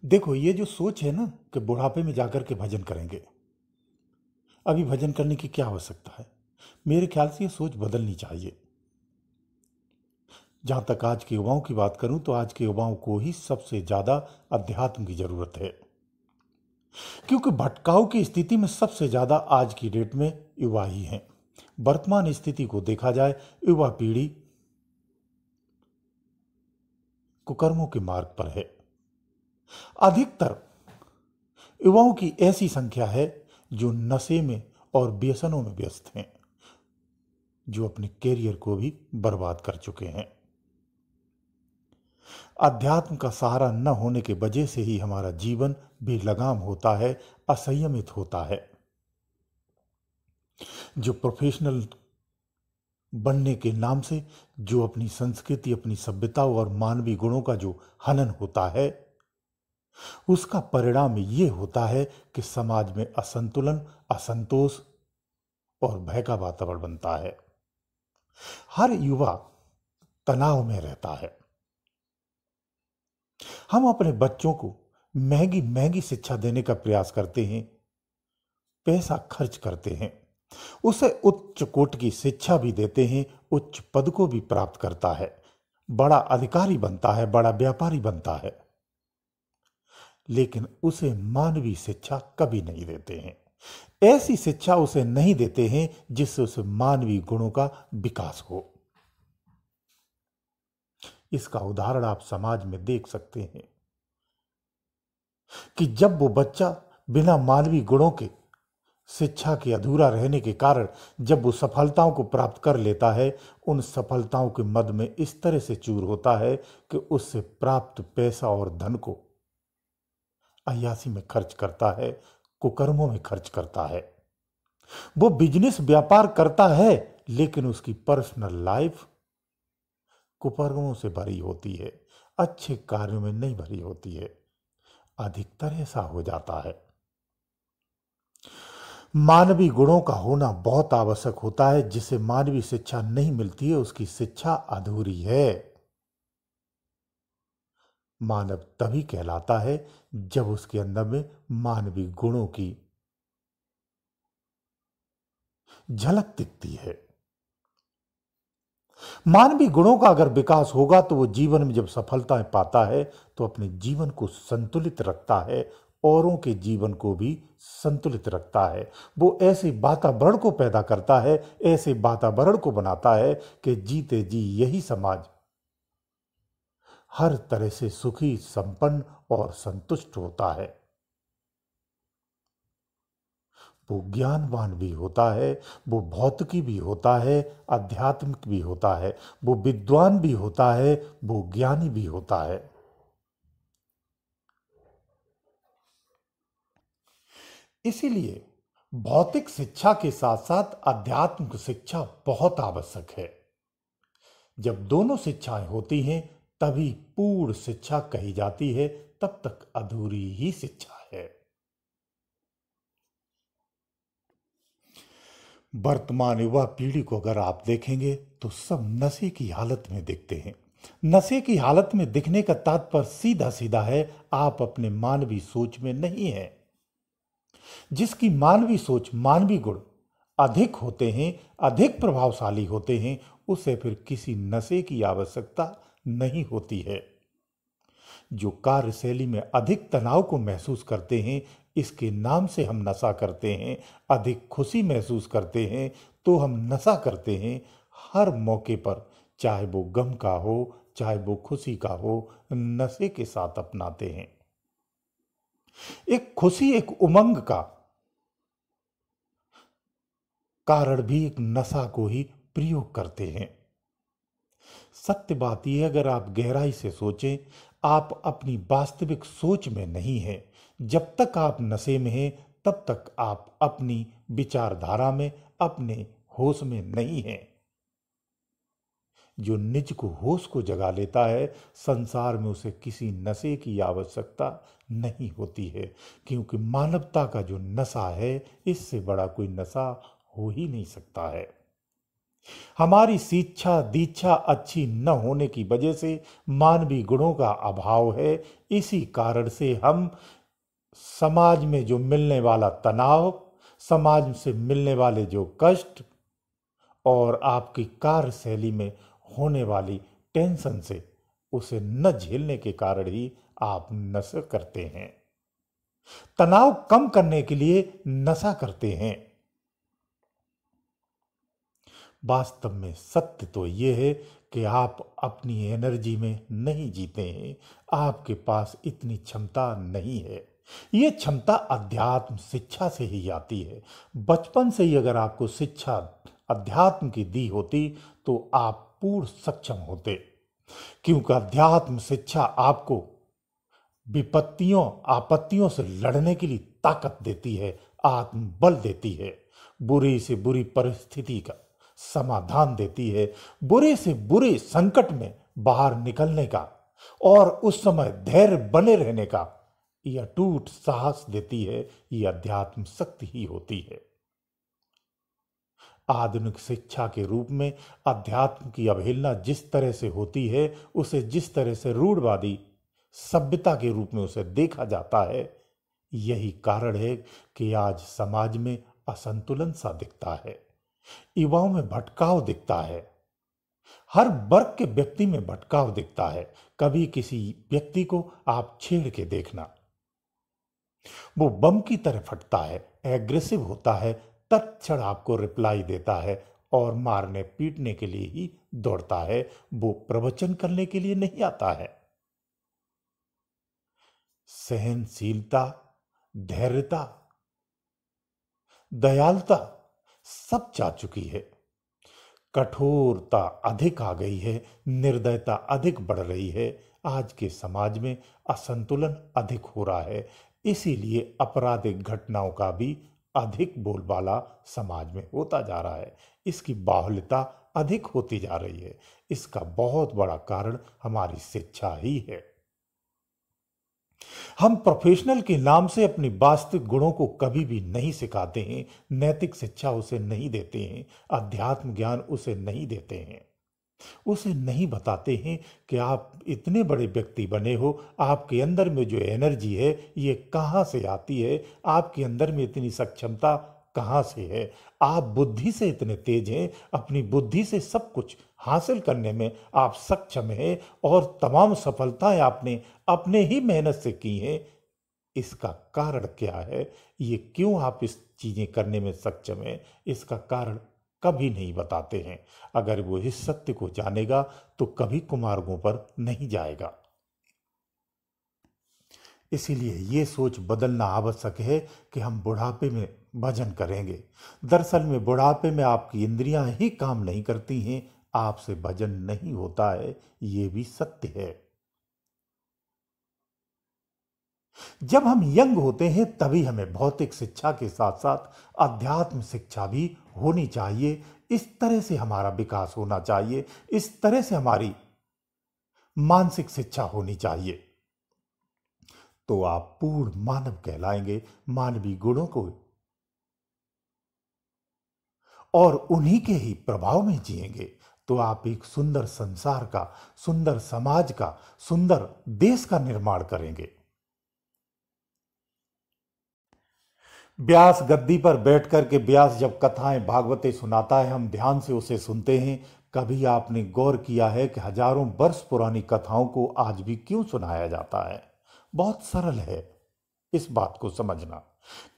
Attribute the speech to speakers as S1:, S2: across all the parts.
S1: देखो, ये जो सोच है ना कि बुढ़ापे में जाकर के भजन करेंगे, अभी भजन करने की क्या आवश्यकता है? मेरे ख्याल से ये सोच बदलनी चाहिए। जहां तक आज के युवाओं की बात करूं तो आज के युवाओं को ही सबसे ज्यादा अध्यात्म की जरूरत है, क्योंकि भटकाव की स्थिति में सबसे ज्यादा आज की डेट में युवा ही हैं। वर्तमान स्थिति को देखा जाए, युवा पीढ़ी कुकर्मों के मार्ग पर है। अधिकतर युवाओं की ऐसी संख्या है जो नशे में और व्यसनों में व्यस्त हैं, जो अपने कैरियर को भी बर्बाद कर चुके हैं। अध्यात्म का सहारा न होने के वजह से ही हमारा जीवन भी लगाम होता है, असंयमित होता है। जो प्रोफेशनल बनने के नाम से जो अपनी संस्कृति, अपनी सभ्यता और मानवीय गुणों का जो हनन होता है, उसका परिणाम ये होता है कि समाज में असंतुलन, असंतोष और भय का वातावरण बनता है। हर युवा तनाव में रहता है। हम अपने बच्चों को महंगी महंगी शिक्षा देने का प्रयास करते हैं, पैसा खर्च करते हैं, उसे उच्च कोटि की शिक्षा भी देते हैं, उच्च पद को भी प्राप्त करता है, बड़ा अधिकारी बनता है, बड़ा व्यापारी बनता है, लेकिन उसे मानवीय शिक्षा कभी नहीं देते हैं। ऐसी शिक्षा उसे नहीं देते हैं जिससे उसे मानवीय गुणों का विकास हो। इसका उदाहरण आप समाज में देख सकते हैं कि जब वो बच्चा बिना मानवीय गुणों के, शिक्षा के अधूरा रहने के कारण जब वो सफलताओं को प्राप्त कर लेता है, उन सफलताओं के मद में इस तरह से चूर होता है कि उससे प्राप्त पैसा और धन को अय्यासी में खर्च करता है, कुकर्मों में खर्च करता है। वो बिजनेस व्यापार करता है, लेकिन उसकी पर्सनल लाइफ कुकर्मों से भरी होती है, अच्छे कार्यों में नहीं भरी होती है। अधिकतर ऐसा हो जाता है। मानवीय गुणों का होना बहुत आवश्यक होता है। जिसे मानवीय शिक्षा नहीं मिलती है, उसकी शिक्षा अधूरी है। मानव तभी कहलाता है जब उसके अंदर में मानवीय गुणों की झलक दिखती है। मानवीय गुणों का अगर विकास होगा तो वो जीवन में जब सफलताएं पाता है तो अपने जीवन को संतुलित रखता है, औरों के जीवन को भी संतुलित रखता है। वो ऐसे वातावरण को पैदा करता है, ऐसे वातावरण को बनाता है कि जीते जी यही समाज हर तरह से सुखी, संपन्न और संतुष्ट होता है। वो ज्ञानवान भी होता है, वो भौतिकी भी होता है, आध्यात्मिक भी होता है, वो विद्वान भी होता है, वो ज्ञानी भी होता है। इसीलिए भौतिक शिक्षा के साथ साथ आध्यात्मिक शिक्षा बहुत आवश्यक है। जब दोनों शिक्षाएं होती हैं तभी पूर्ण शिक्षा कही जाती है, तब तक अधूरी ही शिक्षा है। वर्तमान युवा पीढ़ी को अगर आप देखेंगे तो सब नशे की हालत में दिखते हैं। नशे की हालत में दिखने का तात्पर्य सीधा सीधा है, आप अपने मानवीय सोच में नहीं है। जिसकी मानवीय सोच, मानवीय गुण अधिक होते हैं, अधिक प्रभावशाली होते हैं, उसे फिर किसी नशे की आवश्यकता नहीं होती है। जो कार्यशैली में अधिक तनाव को महसूस करते हैं, इसके नाम से हम नशा करते हैं। अधिक खुशी महसूस करते हैं तो हम नशा करते हैं। हर मौके पर, चाहे वो गम का हो, चाहे वो खुशी का हो, नशे के साथ अपनाते हैं। एक खुशी, एक उमंग का कारण भी एक नशा को ही प्रयोग करते हैं। सत्य बात यह, अगर आप गहराई से सोचें, आप अपनी वास्तविक सोच में नहीं हैं। जब तक आप नशे में हैं तब तक आप अपनी विचारधारा में, अपने होश में नहीं हैं। जो निज को, होश को जगा लेता है, संसार में उसे किसी नशे की आवश्यकता नहीं होती है, क्योंकि मानवता का जो नशा है, इससे बड़ा कोई नशा हो ही नहीं सकता है। हमारी शिक्षा दीक्षा अच्छी न होने की वजह से मानवीय गुणों का अभाव है। इसी कारण से हम समाज में जो मिलने वाला तनाव, समाज से मिलने वाले जो कष्ट और आपकी कार्यशैली में होने वाली टेंशन से उसे न झेलने के कारण ही आप नशा करते हैं, तनाव कम करने के लिए नशा करते हैं। वास्तव में सत्य तो यह है कि आप अपनी एनर्जी में नहीं जीते हैं, आपके पास इतनी क्षमता नहीं है। ये क्षमता अध्यात्म शिक्षा से ही आती है। बचपन से ही अगर आपको शिक्षा अध्यात्म की दी होती तो आप पूर्ण सक्षम होते, क्योंकि अध्यात्म शिक्षा आपको विपत्तियों आपत्तियों से लड़ने के लिए ताकत देती है, आत्मबल देती है, बुरी से बुरी परिस्थिति का समाधान देती है, बुरे से बुरे संकट में बाहर निकलने का और उस समय धैर्य बने रहने का यह अटूट साहस देती है। यह अध्यात्म शक्ति ही होती है। आधुनिक शिक्षा के रूप में अध्यात्म की अवहेलना जिस तरह से होती है, उसे जिस तरह से रूढ़वादी सभ्यता के रूप में उसे देखा जाता है, यही कारण है कि आज समाज में असंतुलन सा दिखता है, युवाओं में भटकाव दिखता है, हर वर्ग के व्यक्ति में भटकाव दिखता है। कभी किसी व्यक्ति को आप छेड़ के देखना, वो बम की तरह फटता है, एग्रेसिव होता है, तत्क्षण आपको रिप्लाई देता है और मारने पीटने के लिए ही दौड़ता है। वो प्रवचन करने के लिए नहीं आता है। सहनशीलता, धैर्यता, दयालुता सब जा चुकी है। कठोरता अधिक आ गई है, निर्दयता अधिक बढ़ रही है। आज के समाज में असंतुलन अधिक हो रहा है, इसीलिए आपराधिक घटनाओं का भी अधिक बोलबाला समाज में होता जा रहा है। इसकी बाहुल्यता अधिक होती जा रही है। इसका बहुत बड़ा कारण हमारी शिक्षा ही है। हम प्रोफेशनल के नाम से अपनी वास्तविक गुणों को कभी भी नहीं सिखाते हैं, नैतिक शिक्षा उसे नहीं देते हैं, अध्यात्म ज्ञान उसे नहीं देते हैं, उसे नहीं बताते हैं कि आप इतने बड़े व्यक्ति बने हो, आपके अंदर में जो एनर्जी है ये कहाँ से आती है, आपके अंदर में इतनी सक्षमता कहाँ से है, आप बुद्धि से इतने तेज हैं, अपनी बुद्धि से सब कुछ हासिल करने में आप सक्षम हैं और तमाम सफलताएं आपने अपने ही मेहनत से की हैं। इसका कारण क्या है, ये क्यों आप इस चीजें करने में सक्षम हैं, इसका कारण कभी नहीं बताते हैं। अगर वो इस सत्य को जानेगा तो कभी कुमार्गों पर नहीं जाएगा। इसीलिए ये सोच बदलना आवश्यक है कि हम बुढ़ापे में भजन करेंगे। दरअसल में बुढ़ापे में आपकी इंद्रियां ही काम नहीं करती हैं, आपसे भजन नहीं होता है, ये भी सत्य है। जब हम यंग होते हैं तभी हमें भौतिक शिक्षा के साथ साथ अध्यात्म शिक्षा भी होनी चाहिए। इस तरह से हमारा विकास होना चाहिए, इस तरह से हमारी मानसिक शिक्षा होनी चाहिए, तो आप पूर्ण मानव कहलाएंगे, मानवीय गुणों को और उन्हीं के ही प्रभाव में जिएंगे तो आप एक सुंदर संसार का, सुंदर समाज का, सुंदर देश का निर्माण करेंगे। व्यास गद्दी पर बैठ कर के व्यास जब कथाएं भागवतें सुनाता है, हम ध्यान से उसे सुनते हैं। कभी आपने गौर किया है कि हजारों वर्ष पुरानी कथाओं को आज भी क्यों सुनाया जाता है? बहुत सरल है इस बात को समझना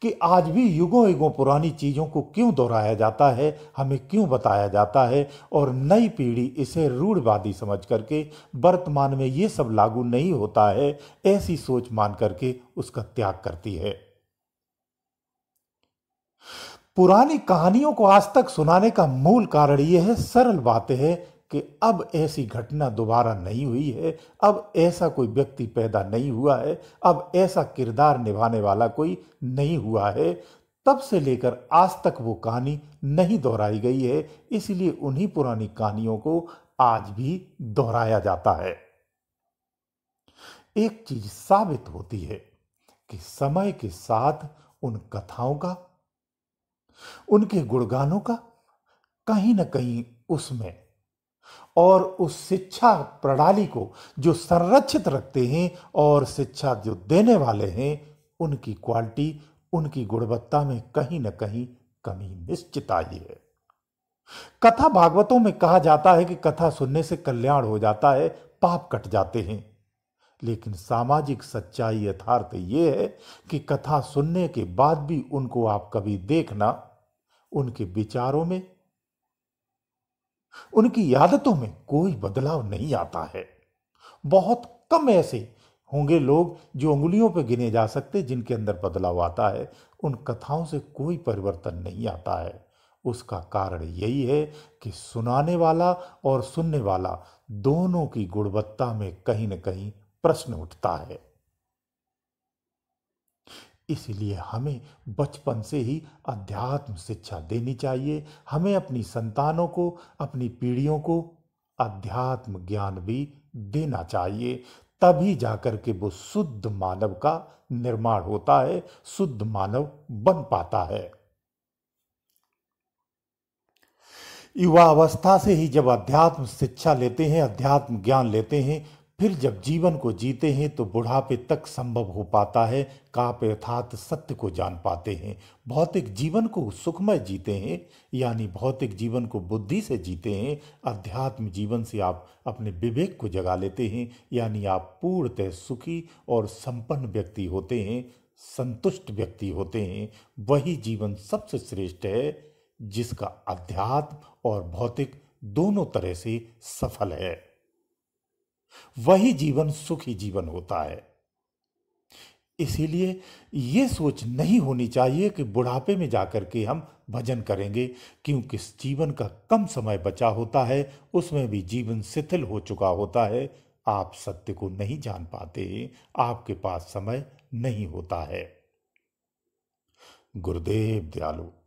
S1: कि आज भी युगों युगों पुरानी चीजों को क्यों दोहराया जाता है, हमें क्यों बताया जाता है, और नई पीढ़ी इसे रूढ़वादी समझ करके वर्तमान में ये सब लागू नहीं होता है ऐसी सोच मान करके उसका त्याग करती है। पुरानी कहानियों को आज तक सुनाने का मूल कारण यह है, सरल बात है कि अब ऐसी घटना दोबारा नहीं हुई है, अब ऐसा कोई व्यक्ति पैदा नहीं हुआ है, अब ऐसा किरदार निभाने वाला कोई नहीं हुआ है। तब से लेकर आज तक वो कहानी नहीं दोहराई गई है, इसलिए उन्हीं पुरानी कहानियों को आज भी दोहराया जाता है। एक चीज साबित होती है कि समय के साथ उन कथाओं का, उनके गुणगानों का कहीं न कहीं उसमें और उस शिक्षा प्रणाली को जो संरक्षित रखते हैं और शिक्षा जो देने वाले हैं, उनकी क्वालिटी, उनकी गुणवत्ता में कहीं न कहीं कमी निश्चित आई है। कथा भागवतों में कहा जाता है कि कथा सुनने से कल्याण हो जाता है, पाप कट जाते हैं। लेकिन सामाजिक सच्चाई यथार्थ ये है कि कथा सुनने के बाद भी उनको आप कभी देखना, उनके विचारों में, उनकी आदतों में कोई बदलाव नहीं आता है। बहुत कम ऐसे होंगे लोग जो उंगलियों पर गिने जा सकते जिनके अंदर बदलाव आता है। उन कथाओं से कोई परिवर्तन नहीं आता है। उसका कारण यही है कि सुनाने वाला और सुनने वाला दोनों की गुणवत्ता में कहीं न कहीं प्रश्न उठता है। इसलिए हमें बचपन से ही अध्यात्म शिक्षा देनी चाहिए। हमें अपनी संतानों को, अपनी पीढ़ियों को अध्यात्म ज्ञान भी देना चाहिए। तभी जाकर के वो शुद्ध मानव का निर्माण होता है, शुद्ध मानव बन पाता है। युवा अवस्था से ही जब अध्यात्म शिक्षा लेते हैं, अध्यात्म ज्ञान लेते हैं, फिर जब जीवन को जीते हैं तो बुढ़ापे तक संभव हो पाता है कि आप यथार्थ सत्य को जान पाते हैं। भौतिक जीवन को सुखमय जीते हैं, यानी भौतिक जीवन को बुद्धि से जीते हैं। अध्यात्म जीवन से आप अपने विवेक को जगा लेते हैं, यानी आप पूर्णतः सुखी और संपन्न व्यक्ति होते हैं, संतुष्ट व्यक्ति होते हैं। वही जीवन सबसे श्रेष्ठ है जिसका अध्यात्म और भौतिक दोनों तरह से सफल है। वही जीवन सुखी जीवन होता है। इसीलिए ये सोच नहीं होनी चाहिए कि बुढ़ापे में जाकर के हम भजन करेंगे, क्योंकि जीवन का कम समय बचा होता है, उसमें भी जीवन शिथिल हो चुका होता है। आप सत्य को नहीं जान पाते, आपके पास समय नहीं होता है। गुरुदेव दयालु।